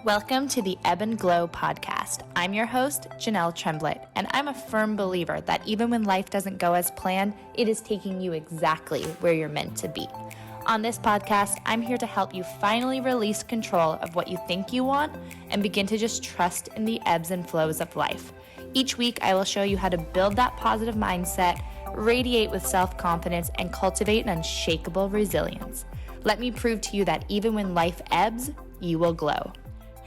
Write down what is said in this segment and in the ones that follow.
Welcome to the Ebb and Glow podcast. I'm your host, Jenelle Tremblett, and I'm a firm believer that even when life doesn't go as planned, it is taking you exactly where you're meant to be. On this podcast, I'm here to help you finally release control of what you think you want and begin to just trust in the ebbs and flows of life. Each week, I will show you how to build that positive mindset, radiate with self-confidence, and cultivate an unshakable resilience. Let me prove to you that even when life ebbs, you will glow.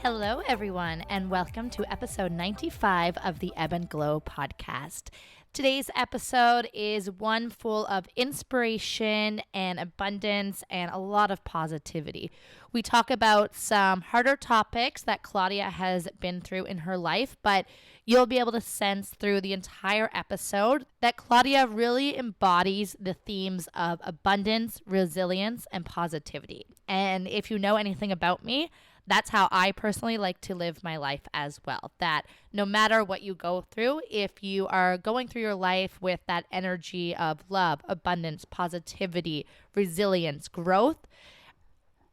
Hello, everyone, and welcome to episode 95 of the Ebb and Glow podcast. Today's episode is one full of inspiration and abundance and a lot of positivity. We talk about some harder topics that Claudia has been through in her life, but you'll be able to sense through the entire episode that Claudia really embodies the themes of abundance, resilience, and positivity. And if you know anything about me, that's how I personally like to live my life as well. That no matter what you go through, if you are going through your life with that energy of love, abundance, positivity, resilience, growth,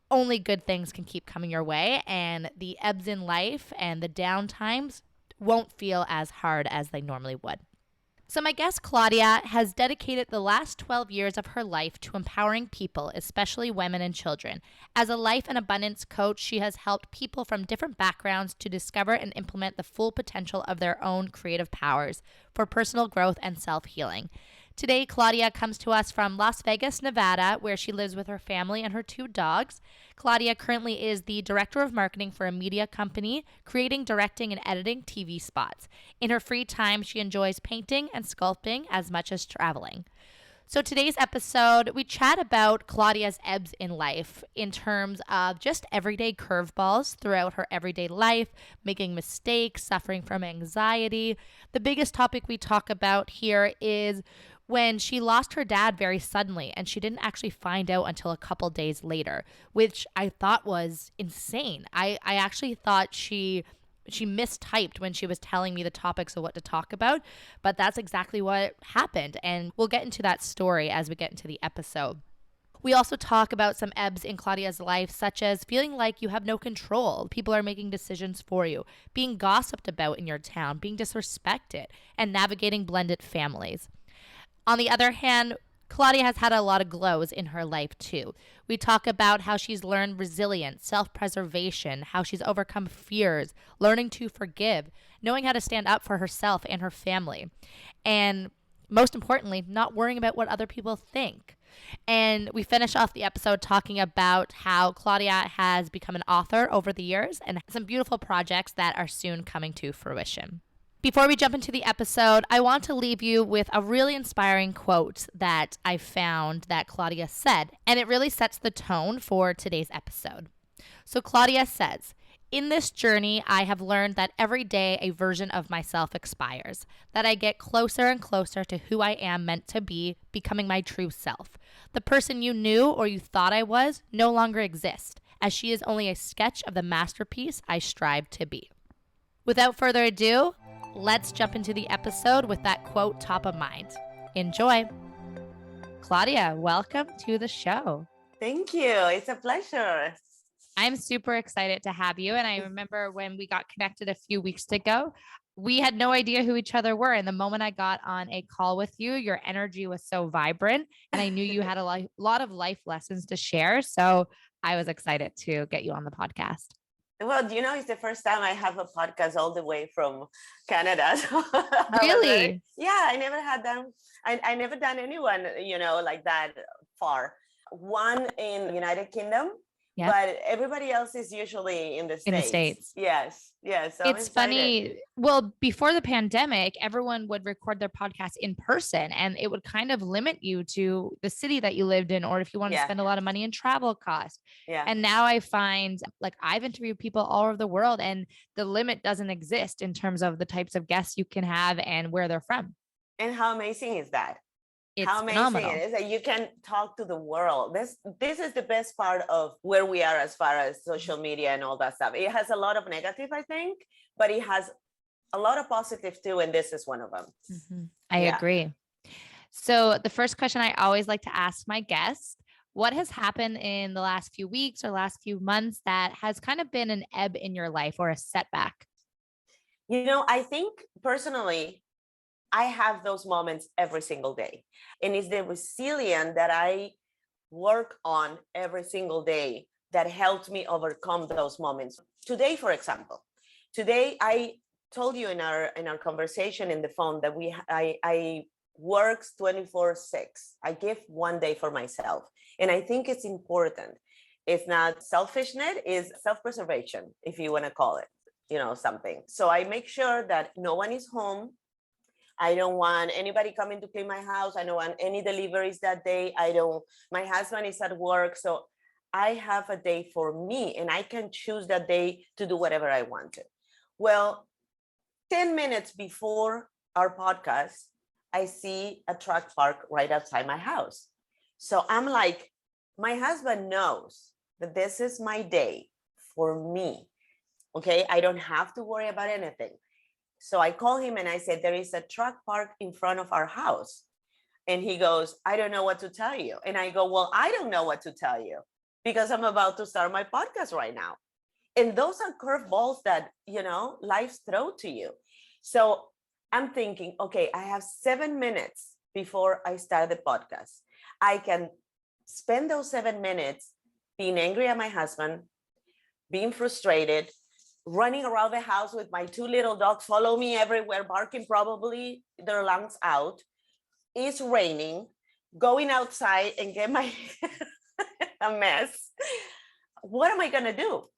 only good things can keep coming your way. And the ebbs in life and the down times won't feel as hard as they normally would. So my guest, Claudia, has dedicated the last 12 years of her life to empowering people, especially women and children. As a life and abundance coach, she has helped people from different backgrounds to discover and implement the full potential of their own creative powers for personal growth and self-healing. Today, Claudia comes to us from Las Vegas, Nevada, where she lives with her family and her 2 dogs. Claudia currently is the director of marketing for a media company, creating, directing, and editing TV spots. In her free time, she enjoys painting and sculpting as much as traveling. So today's episode, we chat about Claudia's ebbs in life in terms of just everyday curveballs throughout her everyday life, making mistakes, suffering from anxiety. The biggest topic we talk about here is when she lost her dad very suddenly, and she didn't actually find out until a couple days later, which I thought was insane. I actually thought she mistyped when she was telling me the topics of what to talk about, but that's exactly what happened. And we'll get into that story as we get into the episode. We also talk about some ebbs in Claudia's life, such as feeling like you have no control. People are making decisions for you, being gossiped about in your town, being disrespected, and navigating blended families. On the other hand, Claudia has had a lot of glows in her life too. We talk about how she's learned resilience, self-preservation, how she's overcome fears, learning to forgive, knowing how to stand up for herself and her family, and most importantly, not worrying about what other people think. And we finish off the episode talking about how Claudia has become an author over the years and some beautiful projects that are soon coming to fruition. Before we jump into the episode, I want to leave you with a really inspiring quote that I found that Claudia said, and it really sets the tone for today's episode. So Claudia says, "In this journey, I have learned that every day a version of myself expires, that I get closer and closer to who I am meant to be, becoming my true self. The person you knew or you thought I was no longer exists, as she is only a sketch of the masterpiece I strive to be." Without further ado, let's jump into the episode with that quote top of mind. Enjoy. Claudia, welcome to the show. Thank you. It's a pleasure. I'm super excited to have you. And I remember when we got connected a few weeks ago, we had no idea who each other were. And the moment I got on a call with you, your energy was so vibrant. And I knew you had a lot of life lessons to share. So I was excited to get you on the podcast. Well, it's the first time I have a podcast all the way from Canada. So Really? I never had them. I never done anyone, like that far. One in United Kingdom, but everybody else is usually in the States. In the States. Yes. So it's funny. Well, before the pandemic, everyone would record their podcast in person, and it would kind of limit you to the city that you lived in, or if you want to spend a lot of money in travel costs. Yeah. And now I find, like, I've interviewed people all over the world, and the limit doesn't exist in terms of the types of guests you can have and where they're from. And how amazing is that? It's how amazing phenomenal. It is that you can talk to the world. This is the best part of where we are as far as social media and all that stuff. It has a lot of negative, I think, but it has a lot of positive too, and this is one of them. Mm-hmm. I agree. So the first question I always like to ask my guests, What has happened in the last few weeks or last few months that has kind of been an ebb in your life or a setback? I think personally, I have those moments every single day. And it's the resilience that I work on every single day that helped me overcome those moments. Today, for example, I told you in our conversation in the phone that I works 24/6. I give one day for myself. And I think it's important. It's not selfishness, it's self-preservation, if you want to call it, something. So I make sure that no one is home. I don't want anybody coming to clean my house. I don't want any deliveries that day. My husband is at work. So I have a day for me and I can choose that day to do whatever I want to. Well, 10 minutes before our podcast, I see a truck parked right outside my house. So I'm like, my husband knows that this is my day for me. Okay, I don't have to worry about anything. So I call him and I said, there is a truck parked in front of our house. And he goes, I don't know what to tell you. And I go, well, I don't know what to tell you because I'm about to start my podcast right now. And those are curveballs that, life throws to you. So I'm thinking, okay, I have 7 minutes before I start the podcast. I can spend those 7 minutes being angry at my husband, being frustrated, running around the house with my 2 little dogs, follow me everywhere, barking probably their lungs out. It's raining, going outside and get my a mess. What am I going to do?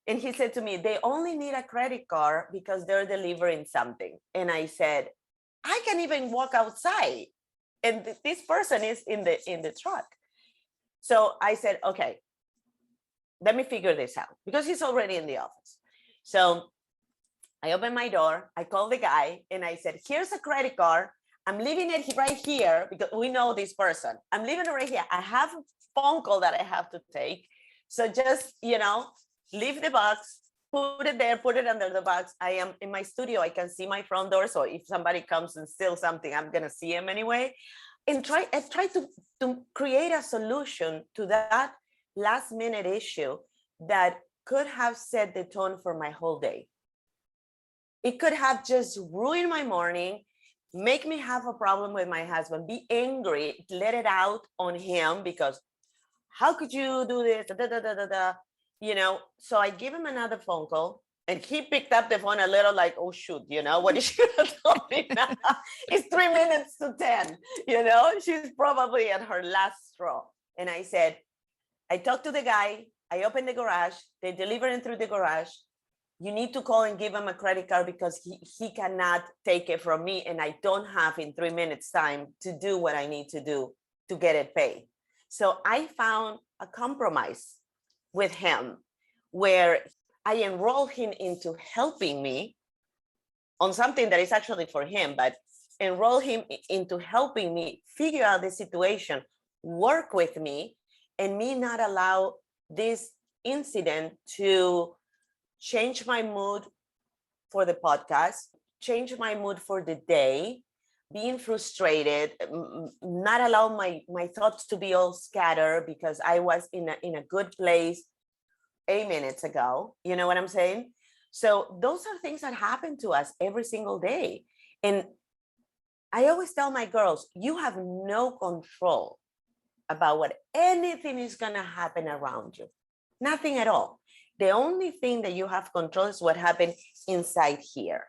And he said to me, they only need a credit card because they're delivering something. And I said, I can't even walk outside. And this person is in the truck. So I said, okay, let me figure this out because he's already in the office. So I opened my door, I called the guy and I said, here's a credit card. I'm leaving it right here because we know this person. I'm leaving it right here. I have a phone call that I have to take. So just, leave the box, put it there, put it under the box. I am in my studio. I can see my front door. So if somebody comes and steals something, I'm going to see him anyway. And try to create a solution to that last minute issue that could have set the tone for my whole day. It could have just ruined my morning, make me have a problem with my husband, be angry, let it out on him because how could you do this? Da, da, da, da, da. So I give him another phone call and he picked up the phone a little like, oh, shoot, what is she going to tell me now? It's 3 minutes to 10, she's probably at her last straw. And I said, I talked to the guy, I opened the garage, they delivered it through the garage. You need to call and give him a credit card because he cannot take it from me. And I don't have in 3 minutes time to do what I need to do to get it paid. So I found a compromise with him where I enroll him into helping me on something that is actually for him, but enroll him into helping me figure out the situation, work with me, and me not allow this incident to change my mood for the podcast, change my mood for the day, being frustrated, not allow my thoughts to be all scattered because I was in a good place 8 minutes ago. You know what I'm saying? So those are things that happen to us every single day. And I always tell my girls, you have no control about what anything is going to happen around you. Nothing at all. The only thing that you have control is what happened inside here.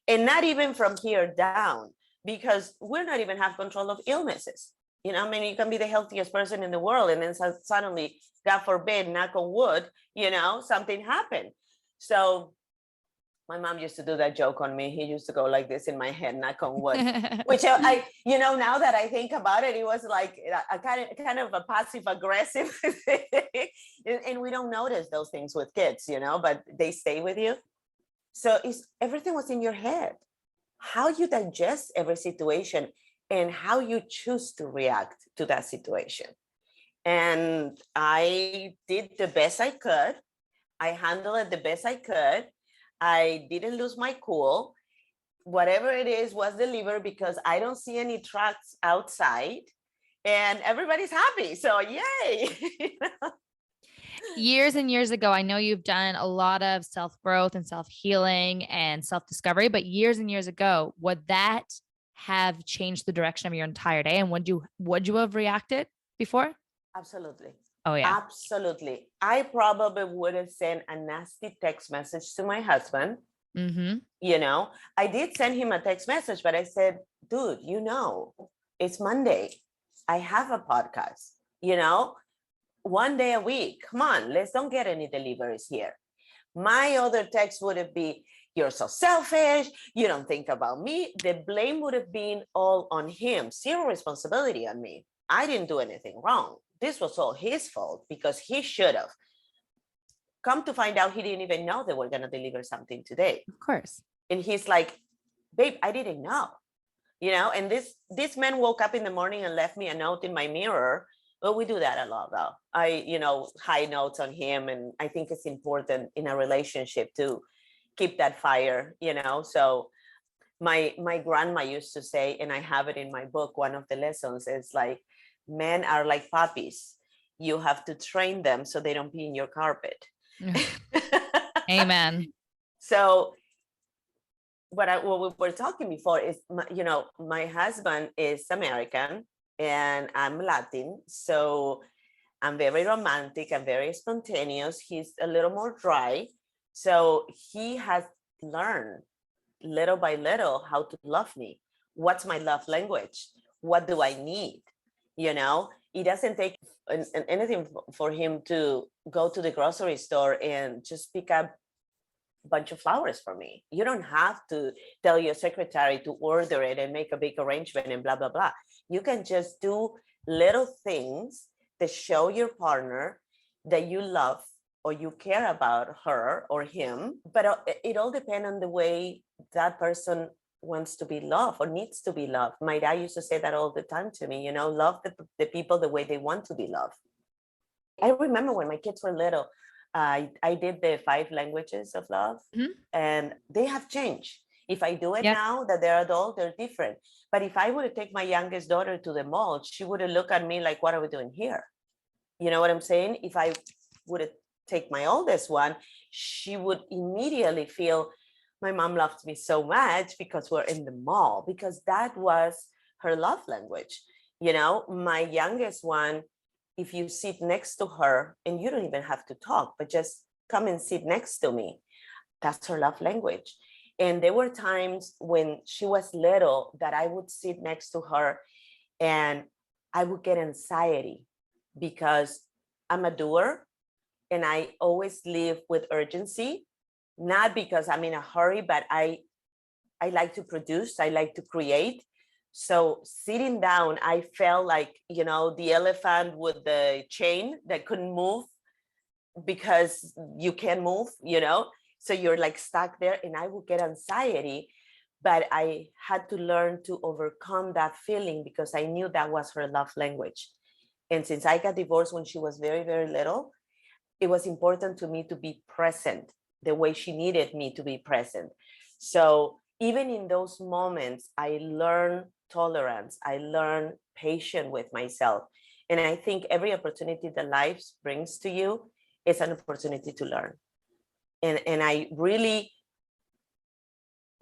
And not even from here down, because we're not even have control of illnesses. You can be the healthiest person in the world and then suddenly, God forbid, knock on wood, something happened. So my mom used to do that joke on me. He used to go like this in my head, knock on wood, which I now that I think about it, it was like a kind of a passive aggressive thing. And we don't notice those things with kids, but they stay with you. So everything was in your head. How you digest every situation and how you choose to react to that situation. And I did the best I could. I handled it the best I could. I didn't lose my cool. Whatever it is was delivered because I don't see any trucks outside. and everybody's happy. So yay. Years and years ago, I know you've done a lot of self-growth and self-healing and self-discovery, but years and years ago, would that have changed the direction of your entire day? And would you have reacted before? Absolutely. Oh yeah. Absolutely. I probably would have sent a nasty text message to my husband. Mm-hmm. I did send him a text message, but I said, dude, it's Monday. I have a podcast, one day a week. Come on, let's don't get any deliveries here. My other text would have been, you're so selfish. You don't think about me. The blame would have been all on him. Zero responsibility on me. I didn't do anything wrong. This was all his fault because he should have. Come to find out, he didn't even know they were going to deliver something today. Of course. And he's like, babe, I didn't know. And this man woke up in the morning and left me a note in my mirror. Well, we do that a lot though. High notes on him. And I think it's important in a relationship to keep that fire, So my grandma used to say, and I have it in my book, one of the lessons is like, men are like puppies. You have to train them so they don't pee in your carpet. Amen. So what we were talking before is, my husband is American and I'm Latin. So I'm very romantic and very spontaneous. He's a little more dry. So he has learned little by little how to love me. What's my love language? What do I need? It doesn't take anything for him to go to the grocery store and just pick up a bunch of flowers for me. You don't have to tell your secretary to order it and make a big arrangement and blah, blah, blah. You can just do little things that show your partner that you love or you care about her or him. But it all depends on the way that person wants to be loved or needs to be loved. My dad used to say that all the time to me, love the people the way they want to be loved. I remember when my kids were little, I did the 5 languages of love, and they have changed. If I do it now that they're adult, they're different. But if I would take my youngest daughter to the mall, she would have looked at me like, what are we doing here? You know what I'm saying? If I would take my oldest one, she would immediately feel, my mom loved me so much because we're in the mall, because that was her love language. My youngest one, if you sit next to her and you don't even have to talk, but just come and sit next to me, that's her love language. And there were times when she was little that I would sit next to her and I would get anxiety because I'm a doer and I always live with urgency. Not because I'm in a hurry, but I like to produce, I like to create. So sitting down, I felt like, the elephant with the chain that couldn't move because you can't move, so you're like stuck there, and I would get anxiety, but I had to learn to overcome that feeling because I knew that was her love language. And since I got divorced when she was very, very little, it was important to me to be present the way she needed me to be present. So even in those moments, I learned tolerance, I learned patience with myself. And I think every opportunity that life brings to you is an opportunity to learn. And I really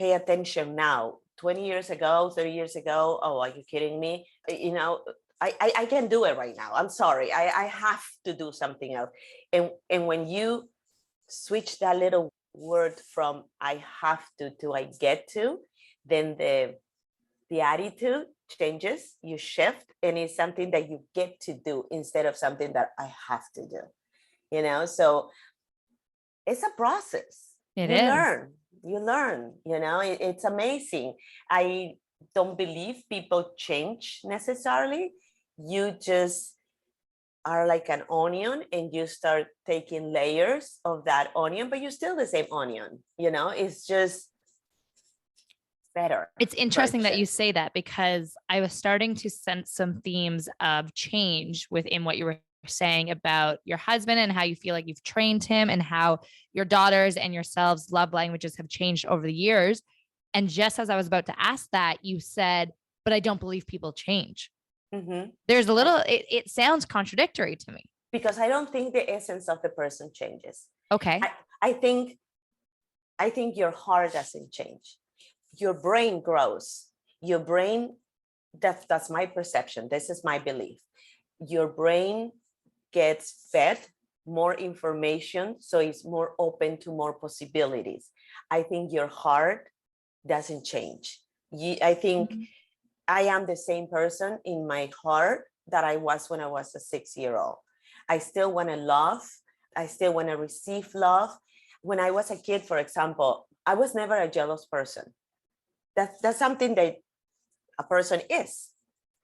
pay attention now. 20 years ago, 30 years ago, oh, are you kidding me? I can't do it right now. I'm sorry. I have to do something else. And when you switch that little word from I have to I get to, then the attitude changes, you shift, and it's something that you get to do instead of something that I have to do. So it's a process. You learn, it's amazing. I don't believe people change necessarily. You just are like an onion and you start taking layers of that onion, but you're still the same onion, it's just better. It's interesting that you say that, because I was starting to sense some themes of change within what you were saying about your husband and how you feel like you've trained him and how your daughters and yourselves' love languages have changed over the years. And just as I was about to ask that, you said, but I don't believe people change. There's a little, it sounds contradictory to me. Because I don't think the essence of the person changes. Okay. I think your heart doesn't change. Your brain grows. Your brain, that's my perception. This is my belief. Your brain gets fed more information, so it's more open to more possibilities. I think your heart doesn't change. I think I am the same person in my heart that I was when I was a 6-year-old. I still want to love. I still want to receive love. When I was a kid, for example, I was never a jealous person. That's something that a person is,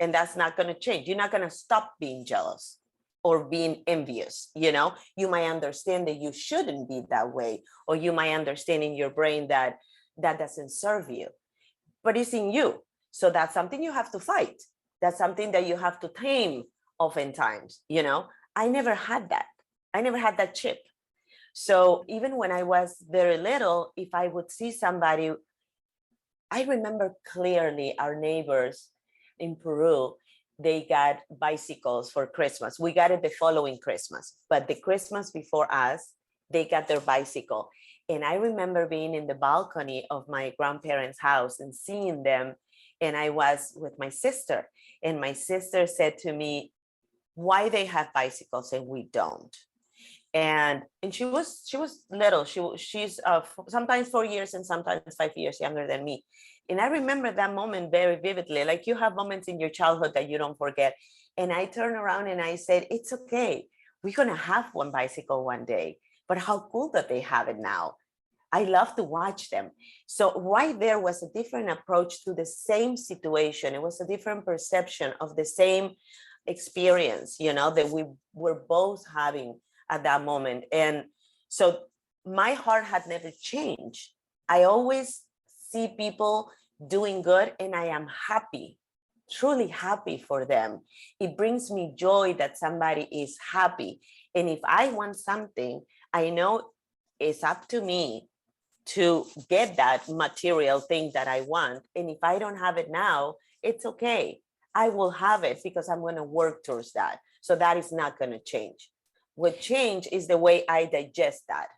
and that's not going to change. You're not going to stop being jealous or being envious. You might understand that you shouldn't be that way, or you might understand in your brain that doesn't serve you, but it's in you. So that's something you have to fight. That's something that you have to tame oftentimes. I never had that. I never had that chip. So even when I was very little, if I would see somebody, I remember clearly our neighbors in Peru, they got bicycles for Christmas. We got it the following Christmas, but the Christmas before us, they got their bicycle. And I remember being in the balcony of my grandparents' house and seeing them. And I was with my sister, and my sister said to me, why they have bicycles and we don't? And she was little. She's sometimes 4 years and sometimes 5 years younger than me. And I remember that moment very vividly. Like, you have moments in your childhood that you don't forget. And I turned around and I said, it's okay. We're going to have one bicycle one day, but how cool that they have it now. I love to watch them. So right there was a different approach to the same situation. It was a different perception of the same experience, that we were both having at that moment. And so my heart had never changed. I always see people doing good and I am happy, truly happy for them. It brings me joy that somebody is happy. And if I want something, I know it's up to me to get that material thing that I want. And if I don't have it now, it's okay. I will have it because I'm going to work towards that. So that is not going to change. What change is the way I digest that.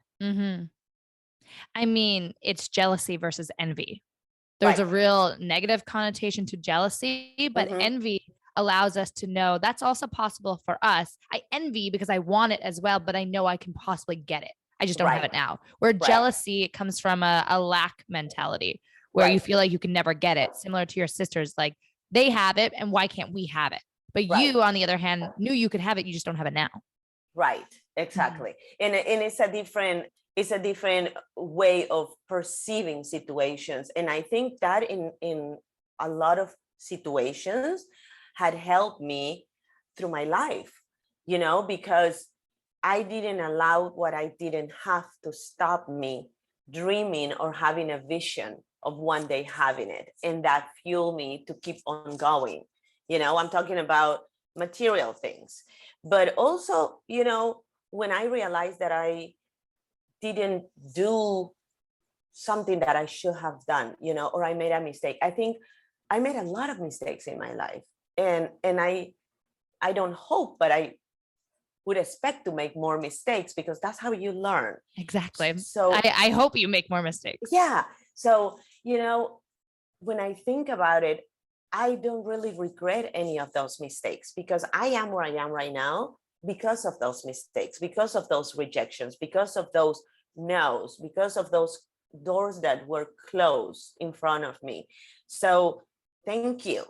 I mean, it's jealousy versus envy. There's a real negative connotation to jealousy, but envy allows us to know that's also possible for us. I envy because I want it as well, but I know I can possibly get it. I just don't have it now. Where jealousy comes from a lack mentality, where you feel like you can never get it. Similar to your sisters, like, they have it and why can't we have it? But you, on the other hand, knew you could have it. You just don't have it now. Right. Exactly. And it's a different way of perceiving situations. And I think that in a lot of situations had helped me through my life, because I didn't allow what I didn't have to stop me dreaming or having a vision of one day having it. And that fueled me to keep on going. I'm talking about material things, but also, when I realized that I didn't do something that I should have done, or I made a mistake. I think I made a lot of mistakes in my life. And I don't hope, but I would expect to make more mistakes because that's how you learn. Exactly. So I hope you make more mistakes. Yeah. So, when I think about it, I don't really regret any of those mistakes because I am where I am right now because of those mistakes, because of those rejections, because of those no's, because of those doors that were closed in front of me. So thank you,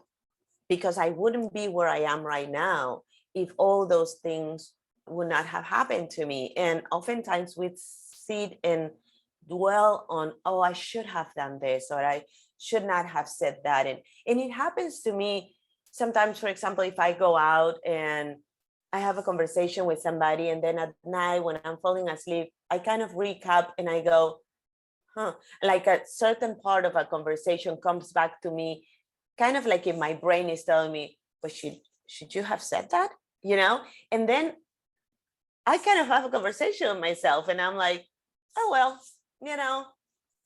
because I wouldn't be where I am right now if all those things would not have happened to me. And oftentimes we sit and dwell on, oh, I should have done this, or I should not have said that. And it happens to me sometimes. For example, if I go out and I have a conversation with somebody, and then at night when I'm falling asleep, I kind of recap and I go, like a certain part of a conversation comes back to me, kind of like if my brain is telling me, but should you have said that? And then I kind of have a conversation with myself and I'm like, oh, well,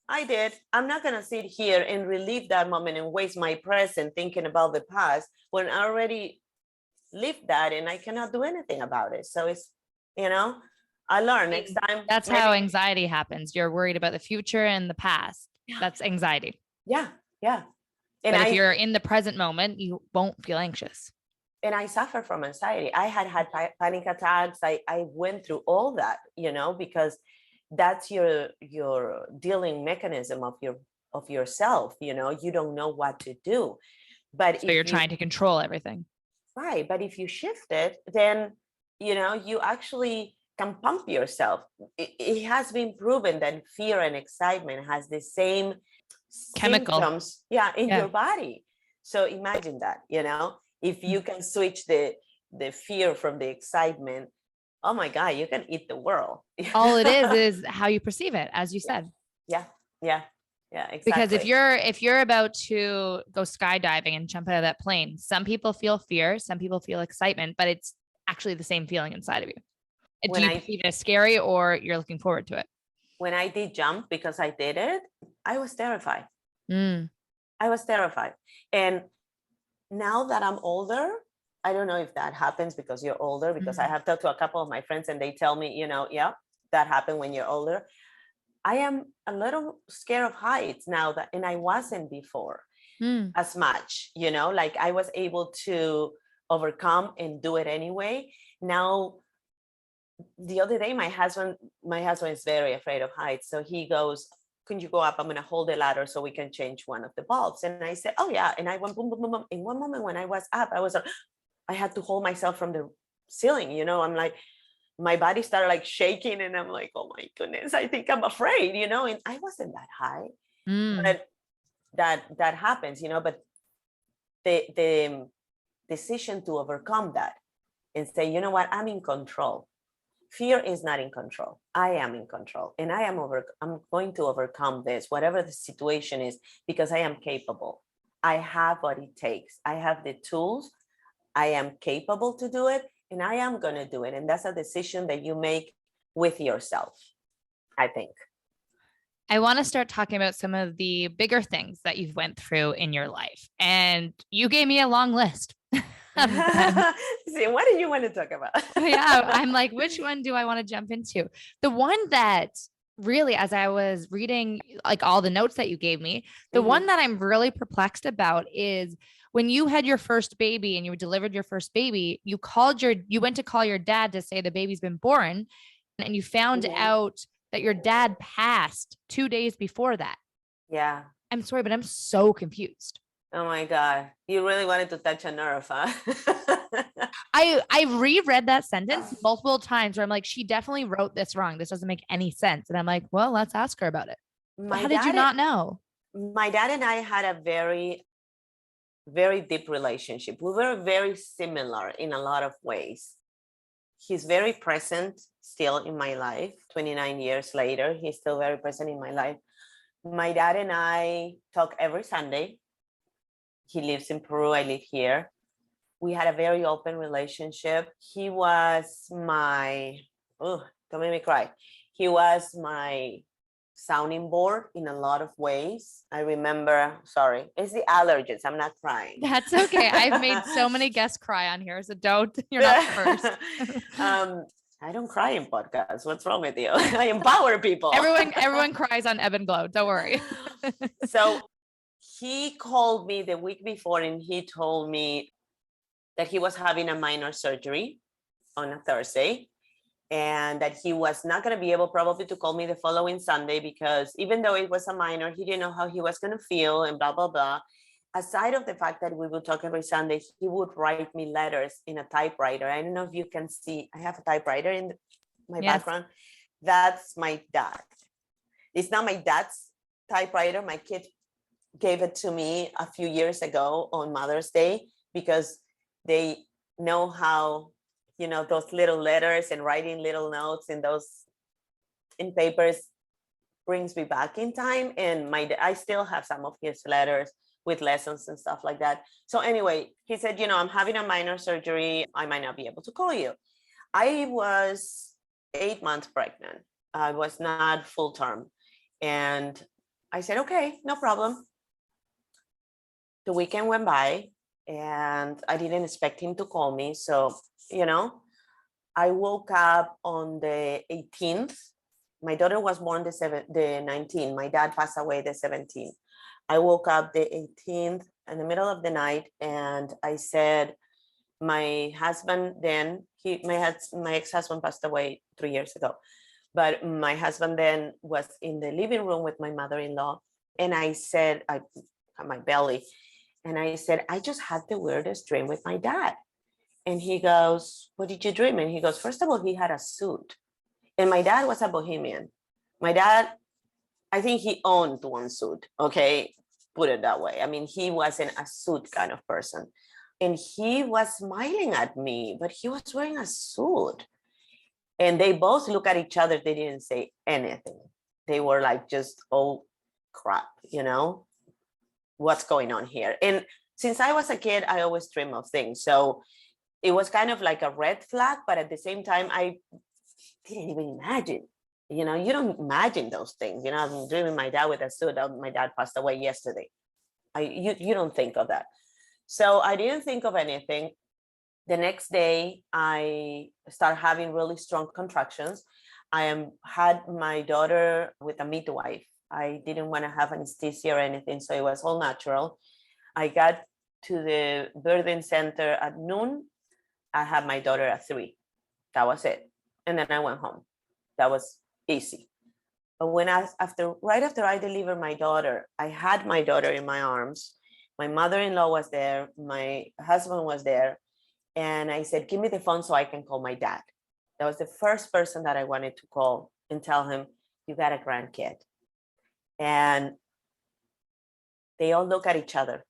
I did. I'm not going to sit here and relive that moment and waste my present thinking about the past when I already lived that and I cannot do anything about it. So it's, I learned next time. That's how anxiety happens. You're worried about the future and the past. That's anxiety. Yeah. Yeah. And but if you're in the present moment, you won't feel anxious. And I suffer from anxiety. I had panic attacks. I went through all that, because that's your dealing mechanism of yourself. You don't know what to do. But so you're trying to control everything. Right. But if you shift it, then, you actually can pump yourself. It has been proven that fear and excitement has the same chemical symptoms, in your body. So imagine that, if you can switch the fear from the excitement, oh my God, you can eat the world. All it is how you perceive it, as you said. Yeah, exactly. Because if you're about to go skydiving and jump out of that plane, some people feel fear, some people feel excitement, but it's actually the same feeling inside of you. Do you perceive it as scary or you're looking forward to it? When I did jump, because I did it, I was terrified. I was terrified. And now that I'm older, I don't know if that happens because you're older, because I have talked to a couple of my friends and they tell me, that happened when you're older. I am a little scared of heights now, and I wasn't before as much, like I was able to overcome and do it anyway. Now, the other day, my husband is very afraid of heights. So he goes, can you go up? I'm going to hold the ladder so we can change one of the bulbs. And I said, oh yeah. And I went boom, boom, boom, boom. In one moment when I was up, I had to hold myself from the ceiling, I'm like, my body started like shaking and I'm like, oh my goodness, I think I'm afraid, and I wasn't that high, but that happens, but the decision to overcome that and say, you know what, I'm in control. Fear is not in control. I am in control, and I'm going to overcome this, whatever the situation is, because I am capable. I have what it takes. I have the tools. I am capable to do it, and I am going to do it. And that's a decision that you make with yourself, I think. I want to start talking about some of the bigger things that you've went through in your life. And you gave me a long list. See, what do you want to talk about? Yeah, I'm like, which one do I want to jump into? The one that really, as I was reading like all the notes that you gave me, the one that I'm really perplexed about is when you had your first baby and you delivered your first baby, you went to call your dad to say the baby's been born, and you found out that your dad passed 2 days before that. Yeah. I'm sorry, but I'm so confused. Oh my God. You really wanted to touch a nerve, huh? I reread that sentence multiple times where I'm like, she definitely wrote this wrong. This doesn't make any sense. And I'm like, well, let's ask her about it. How did you not know? My dad and I had a very, very deep relationship. We were very similar in a lot of ways. He's very present still in my life. 29 years later, he's still very present in my life. My dad and I talk every Sunday. He lives in Peru. I live here. We had a very open relationship. He was don't make me cry. He was my sounding board in a lot of ways. I remember, sorry, it's the allergies. I'm not crying. That's okay. I've made so many guests cry on here, so you're not first. I don't cry in podcasts. What's wrong with you? I empower people. Everyone cries on Ebb and Glow. Don't worry. So he called me the week before and he told me that he was having a minor surgery on a Thursday and that he was not going to be able probably to call me the following Sunday because even though it was a minor, he didn't know how he was going to feel and blah, blah, blah. Aside of the fact that we would talk every Sunday, he would write me letters in a typewriter. I don't know if you can see, I have a typewriter in my background. That's my dad. It's not my dad's typewriter. My kid gave it to me a few years ago on Mother's Day because they know how, those little letters and writing little notes in papers brings me back in time. And I still have some of his letters with lessons and stuff like that. So anyway, he said, I'm having a minor surgery. I might not be able to call you. I was 8 months pregnant. I was not full term. And I said, okay, no problem. The weekend went by and I didn't expect him to call me. So, I woke up on the 18th. My daughter was born the 19th. My dad passed away the 17th. I woke up the 18th in the middle of the night, and I said, my husband then, my ex-husband passed away 3 years ago, but my husband then was in the living room with my mother-in-law, and I said, I had my belly, and I said, I just had the weirdest dream with my dad. And he goes, what did you dream? And he goes, first of all, he had a suit. And my dad was a bohemian. My dad, I think he owned one suit, okay? Put it that way. I mean, he wasn't a suit kind of person. And he was smiling at me, but he was wearing a suit. And they both look at each other. They didn't say anything. They were like, just, oh crap, what's going on here? And since I was a kid, I always dream of things. So it was kind of like a red flag, but at the same time, I didn't even imagine. You don't imagine those things. I'm dreaming my dad with a suit. My dad passed away yesterday. You don't think of that. So I didn't think of anything. The next day, I started having really strong contractions. I had my daughter with a midwife. I didn't want to have anesthesia or anything, so it was all natural. I got to the birthing center at noon. I had my daughter at 3. That was it. And then I went home. That was easy. But right after I delivered my daughter, I had my daughter in my arms. My mother-in-law was there. My husband was there. And I said, give me the phone so I can call my dad. That was the first person that I wanted to call and tell him, you got a grandkid. And they all look at each other.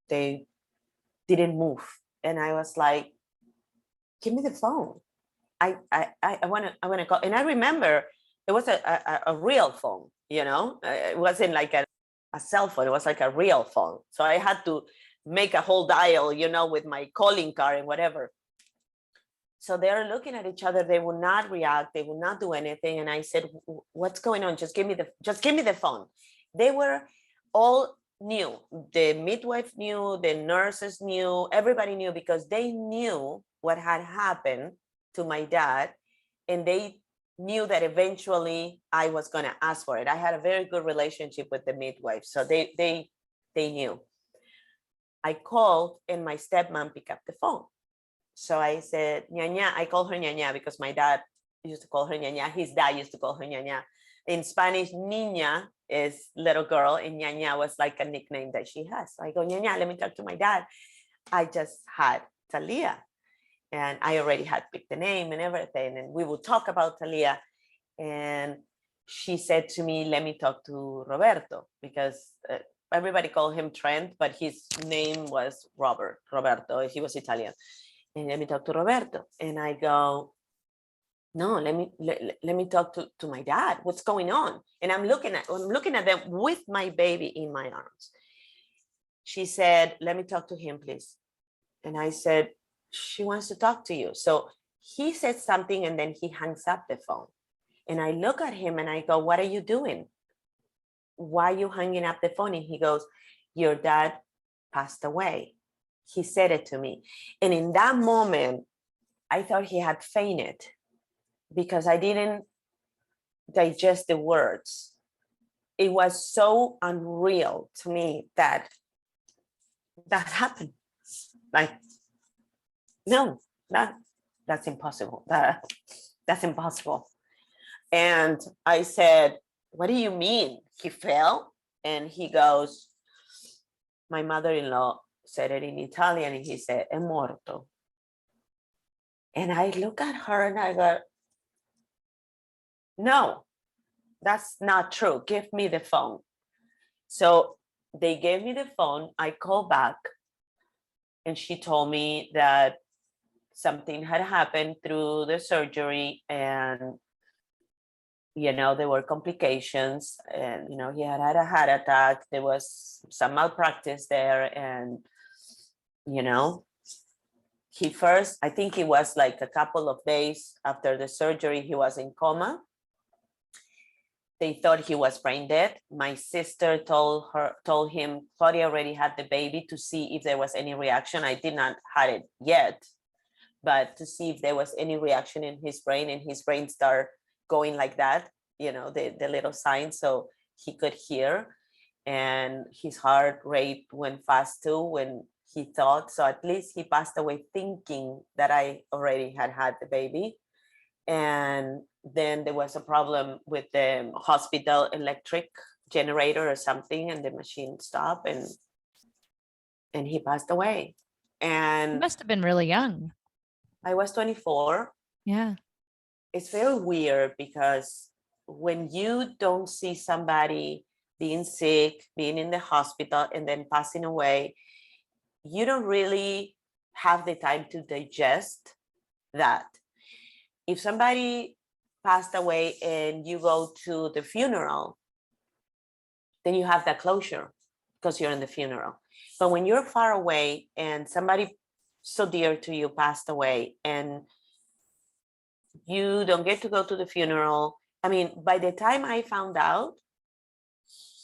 They didn't move. And I was like, give me the phone. I want to call. And I remember it was a real phone, it wasn't like a cell phone. It was like a real phone. So I had to make a whole dial, with my calling card and whatever. So they're looking at each other. They will not react. They will not do anything. And I said, what's going on? Just give me the phone. They were all knew. The midwife knew, the nurses knew, everybody knew, because they knew what had happened to my dad, and they knew that eventually I was going to ask for it. I had a very good relationship with the midwife, so they knew. I called, and my stepmom picked up the phone. So I said, Ñaña. I call her Ñaña because my dad used to call her Ñaña. His dad used to call her Ñaña. In Spanish, niña is little girl, and Ñaña was like a nickname that she has. So I go, Ñaña, let me talk to my dad. I just had Talia, and I already had picked the name and everything, and we would talk about Talia. And she said to me, let me talk to Roberto, because everybody called him Trent, but his name was Roberto. He was Italian. And let me talk to Roberto. And I go, no, let me talk to my dad. What's going on? And I'm looking at them with my baby in my arms. She said, let me talk to him, please. And I said, she wants to talk to you. So he said something, and then he hangs up the phone. And I look at him and I go, what are you doing? Why are you hanging up the phone? And he goes, your dad passed away. He said it to me. And in that moment, I thought he had fainted, because I didn't digest the words. It was so unreal to me that happened. Like, no, that's impossible. That's impossible. And I said, what do you mean? He fell? And he goes, my mother-in-law said it in Italian, and he said, è morto. And I look at her and I go, no, that's not true. Give me the phone. So they gave me the phone. I called back, and she told me that something had happened through the surgery, and there were complications, and he had a heart attack. There was some malpractice there, and he first, I think it was like a couple of days after the surgery, he was in coma. They thought he was brain dead. My sister told him Claudia already had the baby to see if there was any reaction. I did not had it yet, but to see if there was any reaction in his brain, and his brain started going like that, the little signs, so he could hear. And his heart rate went fast too when he thought. So at least he passed away thinking that I already had the baby. And then there was a problem with the hospital electric generator or something, and the machine stopped, and he passed away. You And must have been really young. I was 24. Yeah. It's very weird because when you don't see somebody being sick, being in the hospital, and then passing away, you don't really have the time to digest that. If somebody passed away and you go to the funeral, then you have that closure because you're in the funeral. But when you're far away and somebody so dear to you passed away and you don't get to go to the funeral, I mean, by the time I found out,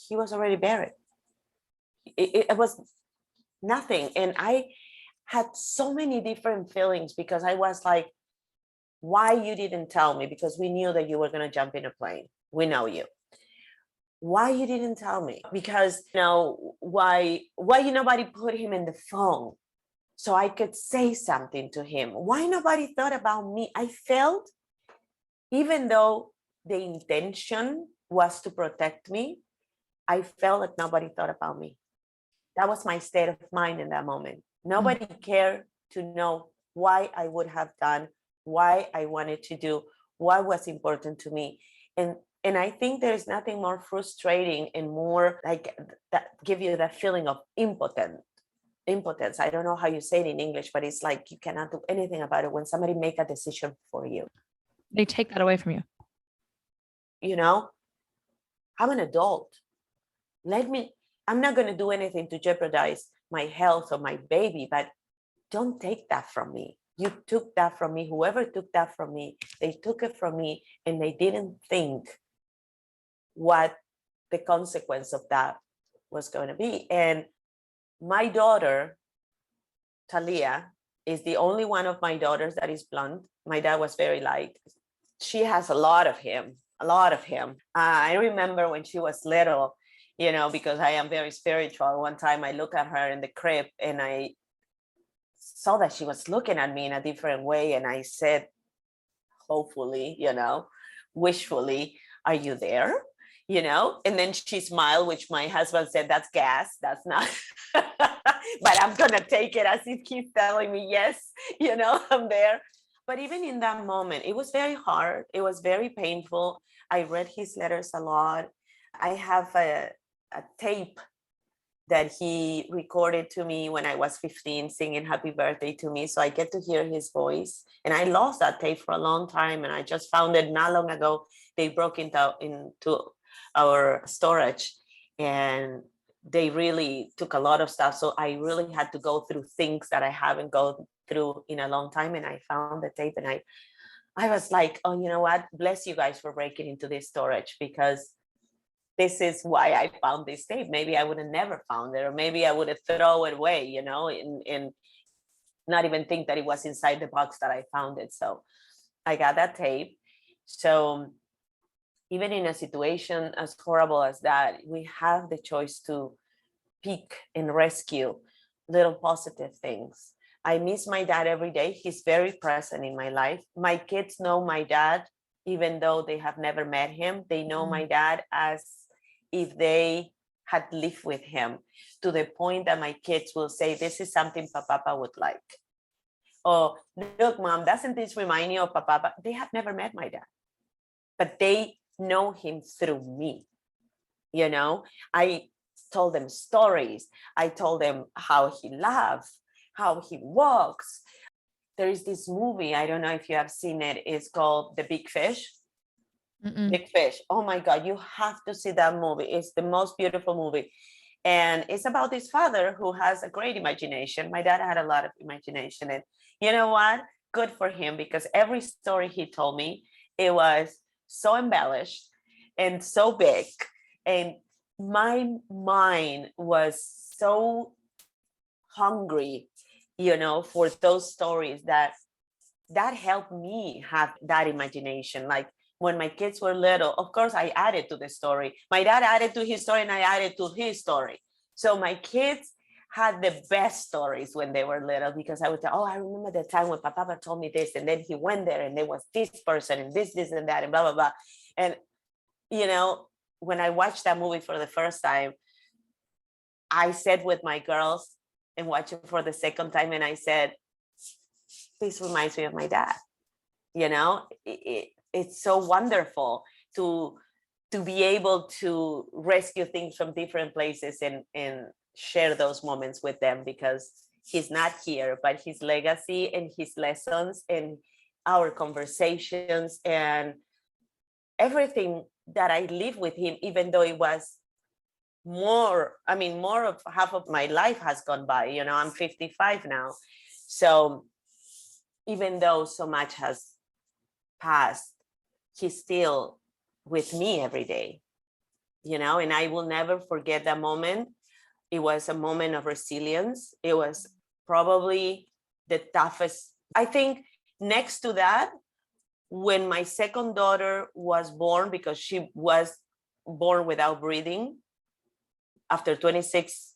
he was already buried. It was nothing. And I had so many different feelings because I was like, why you didn't tell me? Because we knew that you were going to jump in a plane. We know you. Why you didn't tell me? Because why nobody put him in the phone so I could say something to him? Why nobody thought about me? I felt, even though the intention was to protect me, I felt that nobody thought about me. That was my state of mind in that moment. Nobody cared to know why I would have done, why I wanted to do, what was important to me. And I think there's nothing more frustrating and more like that give you that feeling of impotence. I don't know how you say it in English, but it's like you cannot do anything about it when somebody make a decision for you. They take that away from you. I'm an adult. I'm not going to do anything to jeopardize my health or my baby, but don't take that from me. You took that from me. Whoever took that from me, they took it from me, and they didn't think what the consequence of that was going to be. And my daughter, Talia, is the only one of my daughters that is blonde. My dad was very light. She has a lot of him. I remember when she was little, because I am very spiritual. One time I looked at her in the crib and I saw that she was looking at me in a different way. And I said, hopefully, wishfully, are you there? And then she smiled, which my husband said, that's gas. That's not, but I'm going to take it as if he's telling me, yes, I'm there. But even in that moment, it was very hard. It was very painful. I read his letters a lot. I have a tape that he recorded to me when I was 15, singing happy birthday to me. So I get to hear his voice. And I lost that tape for a long time. And I just found it not long ago. They broke into our storage and they really took a lot of stuff. So I really had to go through things that I haven't gone through in a long time. And I found the tape and I was like, oh, you know what? Bless you guys for breaking into this storage, because this is why I found this tape. Maybe I would have never found it, or maybe I would have thrown it away, and not even think that it was inside the box that I found it. So I got that tape. So even in a situation as horrible as that, we have the choice to pick and rescue little positive things. I miss my dad every day. He's very present in my life. My kids know my dad, even though they have never met him. They know my dad as if they had lived with him, to the point that my kids will say, this is something Papa would like. Oh, look, Mom, doesn't this remind you of Papa? They have never met my dad, but they know him through me. I told them stories. I told them how he laughs, how he walks. There is this movie, I don't know if you have seen it. It's called The Big Fish. Big Fish. Oh my God, you have to see that movie. It's the most beautiful movie. And it's about this father who has a great imagination. My dad had a lot of imagination. And you know what? Good for him, because every story he told me, it was so embellished. and so big. And my mind was so hungry, for those stories that helped me have that imagination. Like when my kids were little, of course, I added to the story. My dad added to his story and I added to his story. So my kids had the best stories when they were little, because I would say, oh, I remember the time when Papa told me this, and then he went there and there was this person and this and that and blah, blah, blah. And, when I watched that movie for the first time, I sat with my girls and watched it for the second time. And I said, this reminds me of my dad. It's so wonderful to be able to rescue things from different places and share those moments with them, because he's not here, but his legacy and his lessons and our conversations and everything that I live with him, even though it was more of half of my life has gone by. I'm 55 now. So even though so much has passed, he's still with me every day, and I will never forget that moment. It was a moment of resilience. It was probably the toughest. I think next to that, when my second daughter was born, because she was born without breathing after 26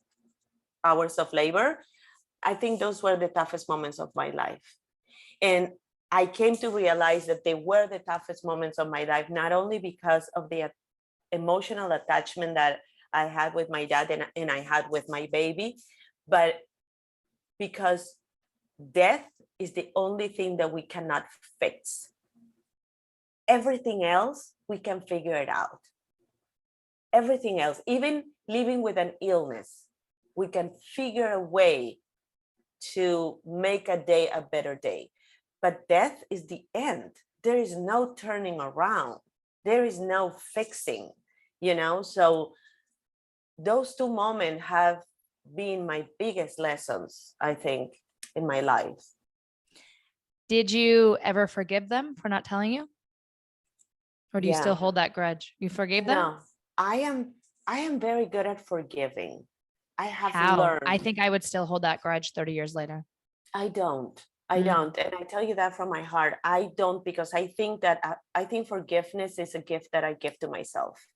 hours of labor, I think those were the toughest moments of my life. And I came to realize that they were the toughest moments of my life, not only because of the emotional attachment that I had with my dad and I had with my baby, but because death is the only thing that we cannot fix. Everything else, we can figure it out. Everything else, even living with an illness, we can figure a way to make a day a better day. But death is the end. There is no turning around. There is no fixing, So those two moments have been my biggest lessons, I think, in my life. Did you ever forgive them for not telling you? Or do you still hold that grudge? You forgave them? No, I am very good at forgiving. I have How? learned. I think I would still hold that grudge 30 years later. I don't. And I tell you that from my heart. I don't, because I think forgiveness is a gift that I give to myself.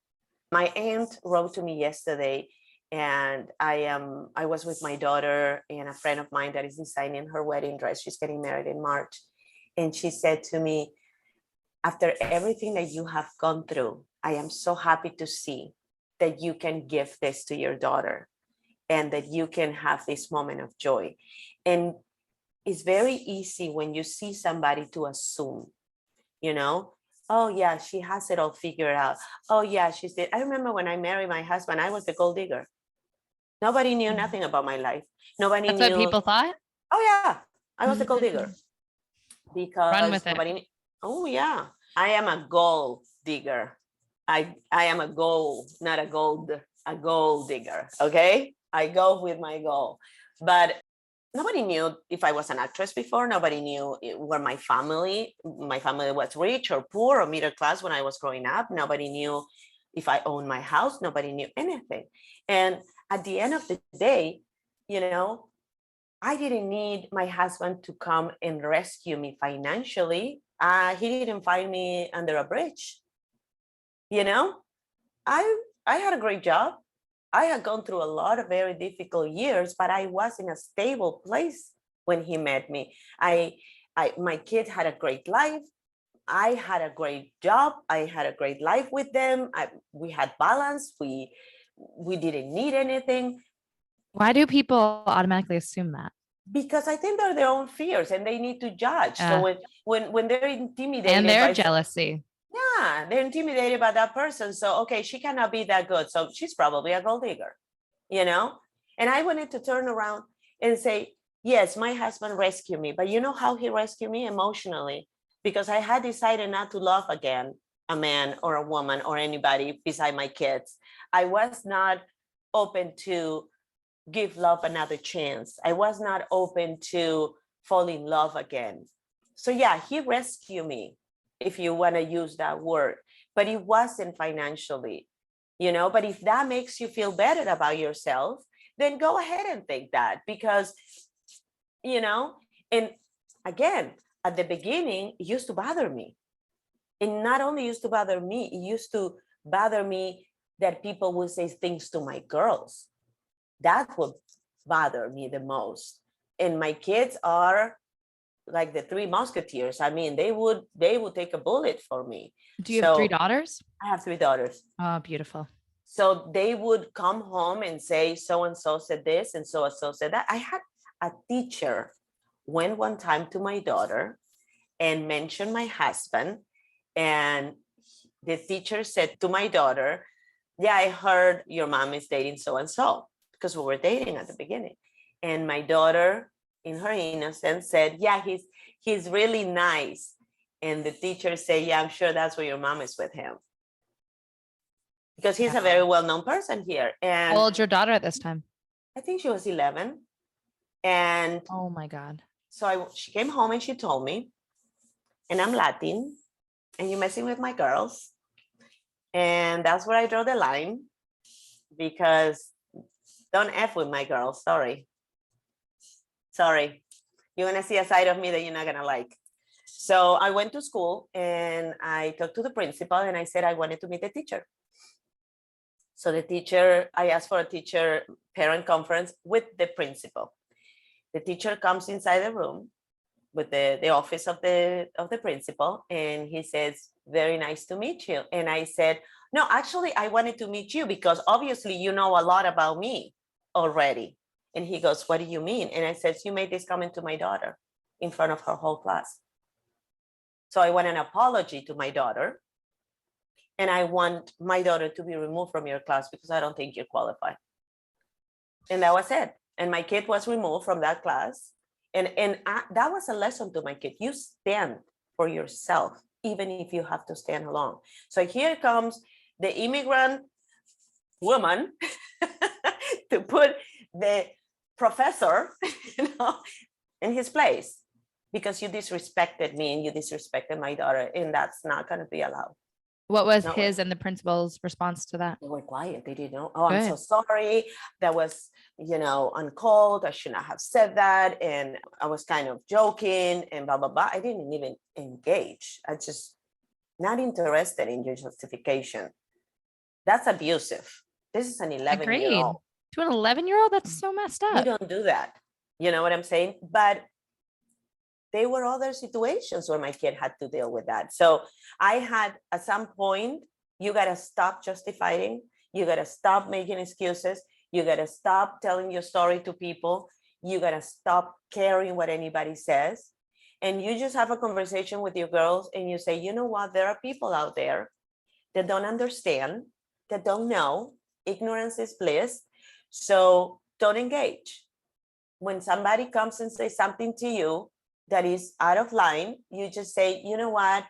My aunt wrote to me yesterday, and I was with my daughter and a friend of mine that is designing her wedding dress. She's getting married in March. And she said to me, after everything that you have gone through, I am so happy to see that you can give this to your daughter and that you can have this moment of joy. And it's very easy when you see somebody to assume, oh yeah, she has it all figured out. Oh yeah, she's it. I remember when I married my husband, I was the gold digger. Nobody knew nothing about my life. Nobody knew. That's what people thought? Oh yeah, I was the gold digger. Because Run with nobody knew. Oh yeah, I am a gold digger. I am a gold, not a gold digger. Okay, I go with my goal. But nobody knew if I was an actress before. Nobody knew where my family was rich or poor or middle class when I was growing up. Nobody knew if I owned my house. Nobody knew anything. And at the end of the day, I didn't need my husband to come and rescue me financially. He didn't find me under a bridge. I had a great job. I had gone through a lot of very difficult years, but I was in a stable place when he met me. My kid had a great life. I had a great job. I had a great life with them. We had balance. We didn't need anything. Why do people automatically assume that? Because I think they're their own fears and they need to judge. So when they're intimidated and their by jealousy. Yeah, they're intimidated by that person. So, okay, she cannot be that good. So she's probably a gold digger, And I wanted to turn around and say, yes, my husband rescued me. But you know how he rescued me? Emotionally, because I had decided not to love again a man or a woman or anybody beside my kids. I was not open to give love another chance. I was not open to fall in love again. So yeah, he rescued me, if you want to use that word, but it wasn't financially, but if that makes you feel better about yourself, then go ahead and take that, because, and again, at the beginning, it used to bother me. And not only used to bother me, it used to bother me that people would say things to my girls. That would bother me the most. And my kids are like the three musketeers. I mean, they would take a bullet for me. Do you have three daughters? I have three daughters. Oh, beautiful. So they would come home and say, so-and-so said this and so-and-so said that. I had a teacher went one time to my daughter and mentioned my husband. And the teacher said to my daughter, yeah, I heard your mom is dating so-and-so, because we were dating at the beginning. And my daughter, in her innocence, said, yeah, he's really nice. And the teacher said, yeah, I'm sure that's why your mom is with him, because he's a very well-known person here. And how old's your daughter at this time? I think she was 11. And oh my God. So she came home and she told me, and I'm Latin, and you're messing with my girls. And that's where I draw the line, because don't F with my girls. Sorry. You're going to see a side of me that you're not going to like. So I went to school and I talked to the principal and I said I wanted to meet the teacher. So the teacher, I asked for a teacher parent conference with the principal. The teacher comes inside the room with the office of the principal, and he says, very nice to meet you. And I said, no, actually, I wanted to meet you because obviously you know a lot about me already. And he goes, what do you mean? And I said, you made this comment to my daughter in front of her whole class. So I want an apology to my daughter. And I want my daughter to be removed from your class because I don't think you're qualified. And that was it. And my kid was removed from that class. And that was a lesson to my kid. You stand for yourself, even if you have to stand alone. So here comes the immigrant woman to put the professor, in his place, because you disrespected me and you disrespected my daughter, and that's not going to be allowed. What was his and the principal's response to that? They were quiet. They didn't know. Oh, good. I'm so sorry. That was, uncalled. I should not have said that. And I was kind of joking and blah, blah, blah. I didn't even engage. I just not interested in your justification. That's abusive. This is an 11-year-old. To an 11-year-old? That's so messed up. You don't do that. You know what I'm saying? But there were other situations where my kid had to deal with that. So I had, at some point, you got to stop justifying. You got to stop making excuses. You got to stop telling your story to people. You got to stop caring what anybody says. And you just have a conversation with your girls and you say, you know what? There are people out there that don't understand, that don't know. Ignorance is bliss. So don't engage. When somebody comes and says something to you that is out of line, you just say, you know what?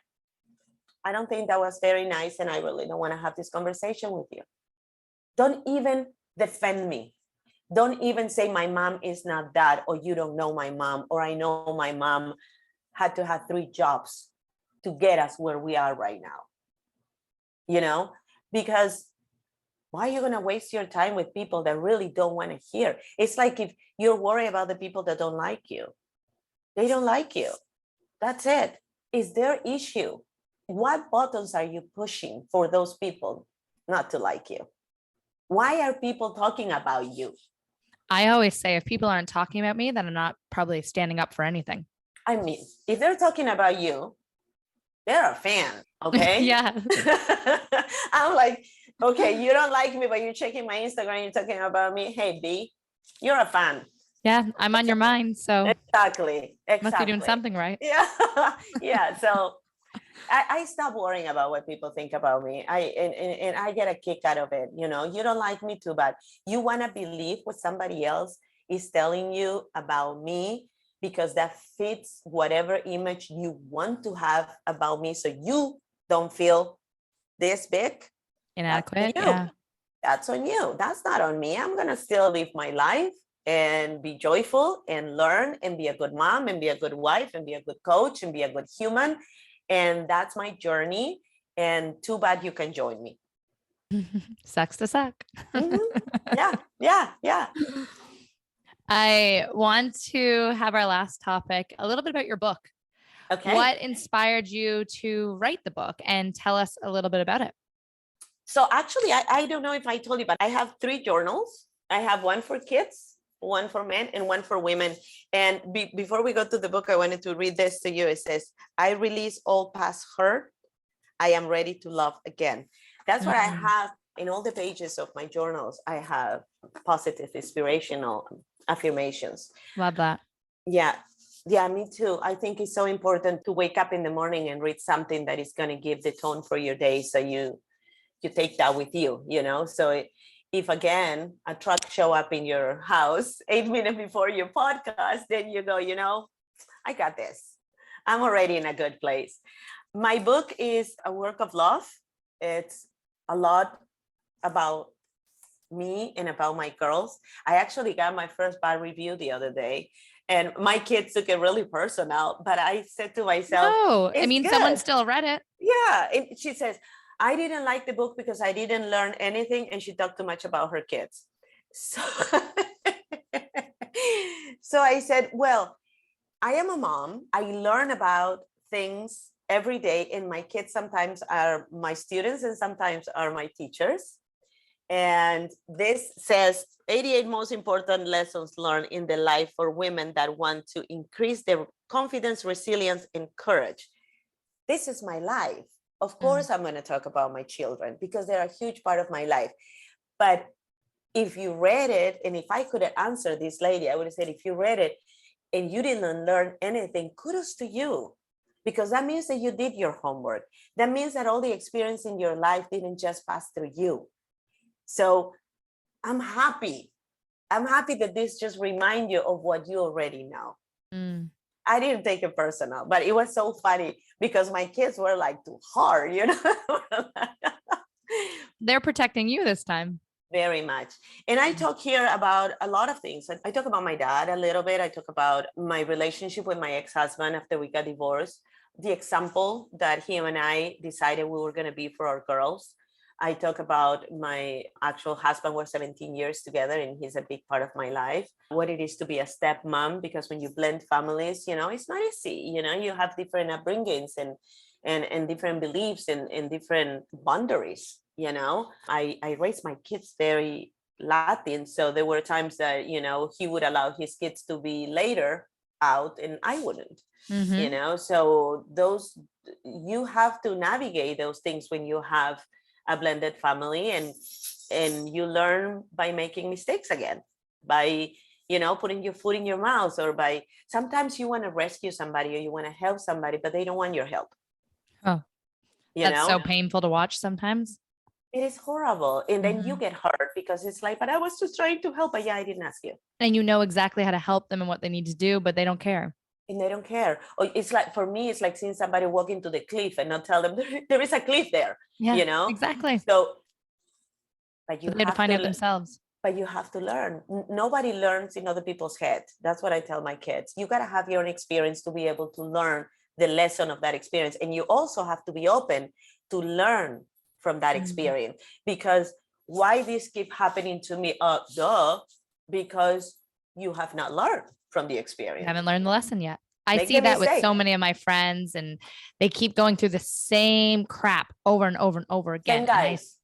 I don't think that was very nice and I really don't want to have this conversation with you. Don't even defend me. Don't even say my mom is not that, or you don't know my mom, or I know my mom had to have 3 jobs to get us where we are right now. Because why are you going to waste your time with people that really don't want to hear? It's like if you're worried about the people that don't like you. They don't like you. That's it. It's their issue. What buttons are you pushing for those people not to like you? Why are people talking about you? I always say if people aren't talking about me, then I'm not probably standing up for anything. I mean, if they're talking about you, they're a fan, okay? Yeah. I'm like, okay, you don't like me, but you're checking my Instagram, you're talking about me. Hey, B, you're a fan. Yeah, I'm on your mind, so. Exactly. Must be doing something right. Yeah. Yeah, so I stop worrying about what people think about me. And I get a kick out of it. You don't like me too bad. You want to believe what somebody else is telling you about me because that fits whatever image you want to have about me, so you don't feel this big. Inadequate. Yeah. That's on you. That's not on me. I'm going to still live my life and be joyful and learn and be a good mom and be a good wife and be a good coach and be a good human. And that's my journey. And too bad you can join me. Sucks to suck. Yeah. I want to have our last topic a little bit about your book. Okay. What inspired you to write the book, and tell us a little bit about it? So actually, I don't know if I told you, but I have 3 journals. I have one for kids, one for men, and one for women. And before we go to the book, I wanted to read this to you. It says, I release all past hurt. I am ready to love again. That's what I have in all the pages of my journals. I have positive, inspirational affirmations. Love that. Yeah, me too. I think it's so important to wake up in the morning and read something that is going to give the tone for your day, so you take that with you, so if again a truck show up in your house 8 minutes before your podcast, then you go, I got this. I'm already in a good place. My book is a work of love. It's a lot about me and about my girls. I actually got my first bad review the other day, and my kids took it really personal, but I said to myself, I mean, someone still read it. Yeah. And she says, I didn't like the book because I didn't learn anything, and she talked too much about her kids. So, so I said, well, I am a mom. I learn about things every day, and my kids sometimes are my students and sometimes are my teachers. And this says 88 most important lessons learned in the life for women that want to increase their confidence, resilience, and courage. This is my life. Of course, I'm going to talk about my children because they're a huge part of my life. But if you read it, and if I could have answered this lady, I would have said, if you read it and you didn't learn anything, kudos to you, because that means that you did your homework. That means that all the experience in your life didn't just pass through you. So I'm happy. I'm happy that this just reminds you of what you already know. I didn't take it personal, but it was so funny because my kids were like too hard, They're protecting you this time. Very much. And I talk here about a lot of things. I talk about my dad a little bit. I talk about my relationship with my ex-husband after we got divorced, the example that him and I decided we were going to be for our girls. I talk about my actual husband. We're 17 years together, and he's a big part of my life. What it is to be a stepmom, because when you blend families, it's not easy. You have different upbringings and different beliefs and different boundaries. I raised my kids very Latin, so there were times that he would allow his kids to be later out, and I wouldn't. So those, you have to navigate those things when you have a blended family, and you learn by making mistakes again, by putting your foot in your mouth, or by sometimes you want to rescue somebody or you want to help somebody, but they don't want your help. That's so painful to watch sometimes. It is horrible. And then you get hurt because it's like, but I was just trying to help, but yeah, I didn't ask you. And you know exactly how to help them and what they need to do, but they don't care. And they don't care. Or it's like, for me, it's like seeing somebody walk into the cliff and not tell them there is a cliff there. Yeah, exactly. So, but you have to find it themselves. But you have to learn. Nobody learns in other people's head. That's what I tell my kids. You got to have your own experience to be able to learn the lesson of that experience. And you also have to be open to learn from that experience. Because why this keep happening to me? Because you have not learned from the experience. You haven't learned the lesson yet. I see that with so many of my friends, and they keep going through the same crap over and over and over again. Same guys.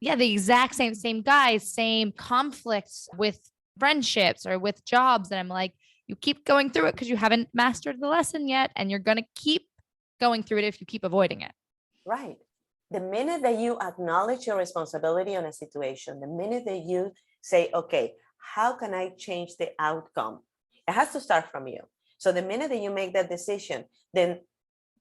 The exact same guys, same conflicts with friendships or with jobs. And I'm like, you keep going through it because you haven't mastered the lesson yet. And you're going to keep going through it if you keep avoiding it. Right. The minute that you acknowledge your responsibility on a situation, the minute that you say, okay, how can I change the outcome? It has to start from you. So the minute that you make that decision, then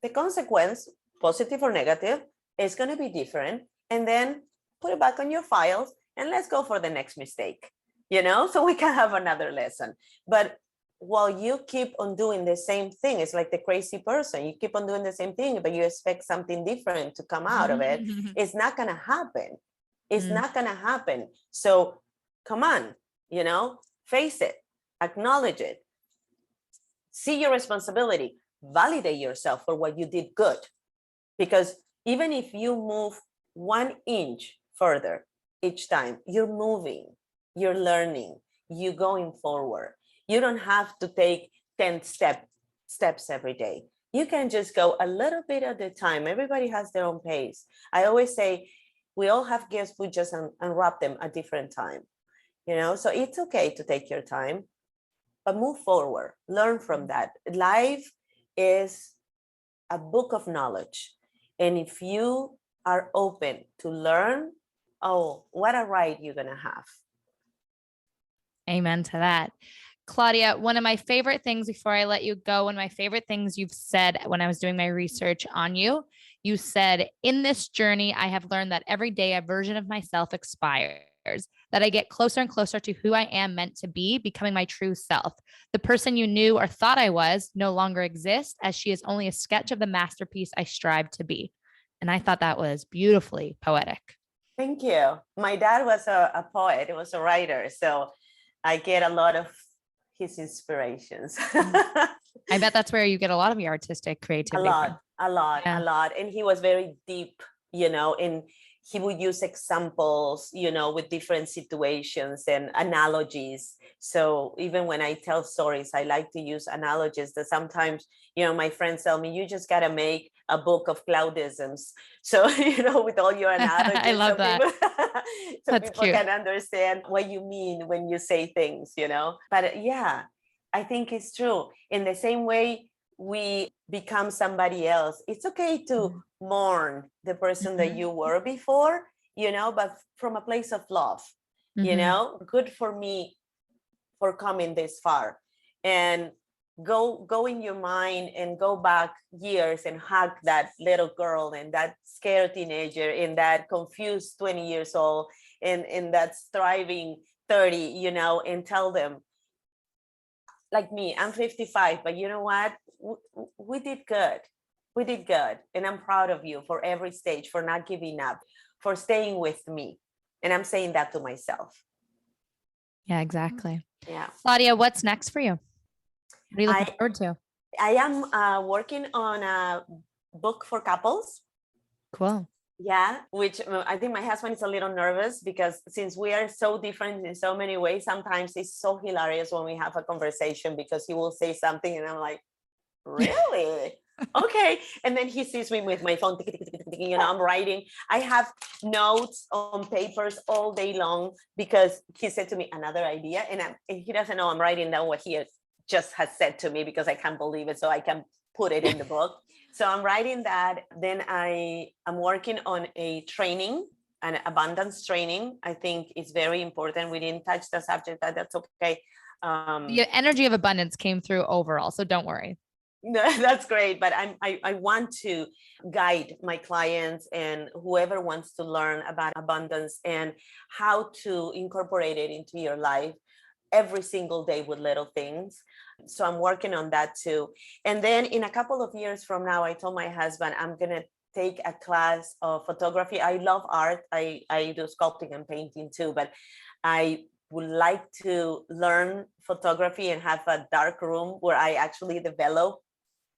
the consequence, positive or negative, is going to be different. And then put it back on your files and let's go for the next mistake, so we can have another lesson. But while you keep on doing the same thing, it's like the crazy person. You keep on doing the same thing, but you expect something different to come out of it. It's not going to happen. It's not going to happen. So come on, face it, acknowledge it, see your responsibility, validate yourself for what you did good. Because Even if you move 1 inch further each time, you're moving, you're learning, you're going forward. You don't have to take 10 steps every day. You can just go a little bit at a time. Everybody has their own pace. I always say we all have gifts, we just unwrap them at different time. So it's okay to take your time, but move forward, learn from that. Life is a book of knowledge. And if you are open to learn, oh, what a ride you're going to have. Amen to that. Claudia, one of my favorite things before I let you go, one of my favorite things you've said when I was doing my research on you, you said, in this journey, I have learned that every day a version of myself expires, that I get closer and closer to who I am meant to be, becoming my true self. The person you knew or thought I was no longer exists, as she is only a sketch of the masterpiece I strive to be. And I thought that was beautifully poetic. Thank you. My dad was a poet, he was a writer. So I get a lot of his inspirations. I bet that's where you get a lot of your artistic creativity. A lot. And he was very deep, and he would use examples, with different situations and analogies. So even when I tell stories, I like to use analogies that sometimes, my friends tell me, you just got to make a book of Claudisms. So, with all your analogies. I love that. So people can understand what you mean when you say things, But yeah, I think it's true. In the same way, we become somebody else. It's okay to mourn the person that you were before, but from a place of love, good for me for coming this far. And go in your mind and go back years and hug that little girl and that scared teenager and that confused 20 years old and that striving 30, and tell them, like me, I'm 55, but you know what? We did good. We did good. And I'm proud of you for every stage, for not giving up, for staying with me. And I'm saying that to myself. Yeah, exactly. Yeah. Claudia, what's next for you? What are you looking forward to? I am working on a book for couples. Cool. Yeah, which I think my husband is a little nervous because since we are so different in so many ways, sometimes it's so hilarious when we have a conversation because he will say something and I'm like, really? Okay. And then he sees me with my phone, I'm writing. I have notes on papers all day long because he said to me another idea and he doesn't know I'm writing down what he just has said to me because I can't believe it. So I can put it in the book. So I'm writing that. Then I am working on a training, an abundance training. I think it's very important. We didn't touch the subject, but that's okay. The energy of abundance came through overall, so don't worry. That's great. But I want to guide my clients and whoever wants to learn about abundance and how to incorporate it into your life every single day with little things. So I'm working on that too. And then in a couple of years from now, I told my husband, I'm going to take a class of photography. I love art. I do sculpting and painting too, but I would like to learn photography and have a dark room where I actually develop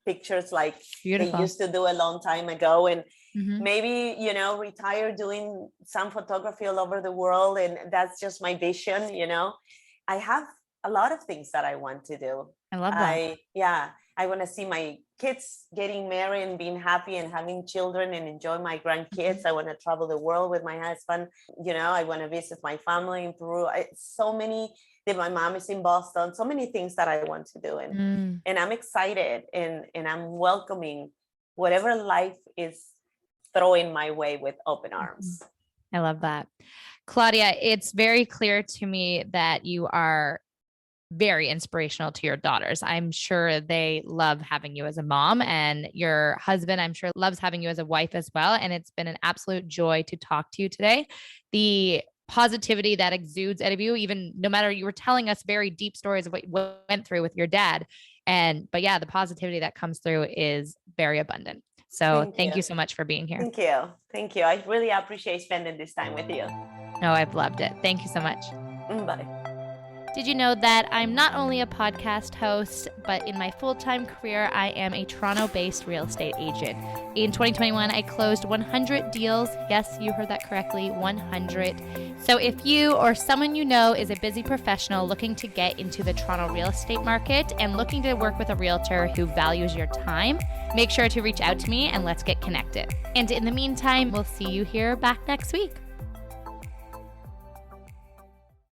pictures like they used to do a long time ago. And maybe, retire doing some photography all over the world. And that's just my vision, I have a lot of things that I want to do. I love that. I want to see my kids getting married and being happy and having children and enjoy my grandkids. I want to travel the world with my husband. I want to visit my family in Peru. So many, my mom is in Boston, so many things that I want to do. And I'm excited and I'm welcoming whatever life is throwing my way with open arms. I love that. Claudia, it's very clear to me that you are very inspirational to your daughters. I'm sure they love having you as a mom, and your husband, I'm sure, loves having you as a wife as well. And it's been an absolute joy to talk to you today. The positivity that exudes out of you, even no matter, you were telling us very deep stories of what you went through with your dad. But yeah, the positivity that comes through is very abundant. So thank you so much for being here. Thank you. Thank you. I really appreciate spending this time with you. No, I've loved it. Thank you so much. Bye. Did you know that I'm not only a podcast host, but in my full-time career, I am a Toronto-based real estate agent. In 2021, I closed 100 deals. Yes, you heard that correctly, 100. So if you or someone you know is a busy professional looking to get into the Toronto real estate market and looking to work with a realtor who values your time, make sure to reach out to me and let's get connected. And in the meantime, we'll see you here back next week.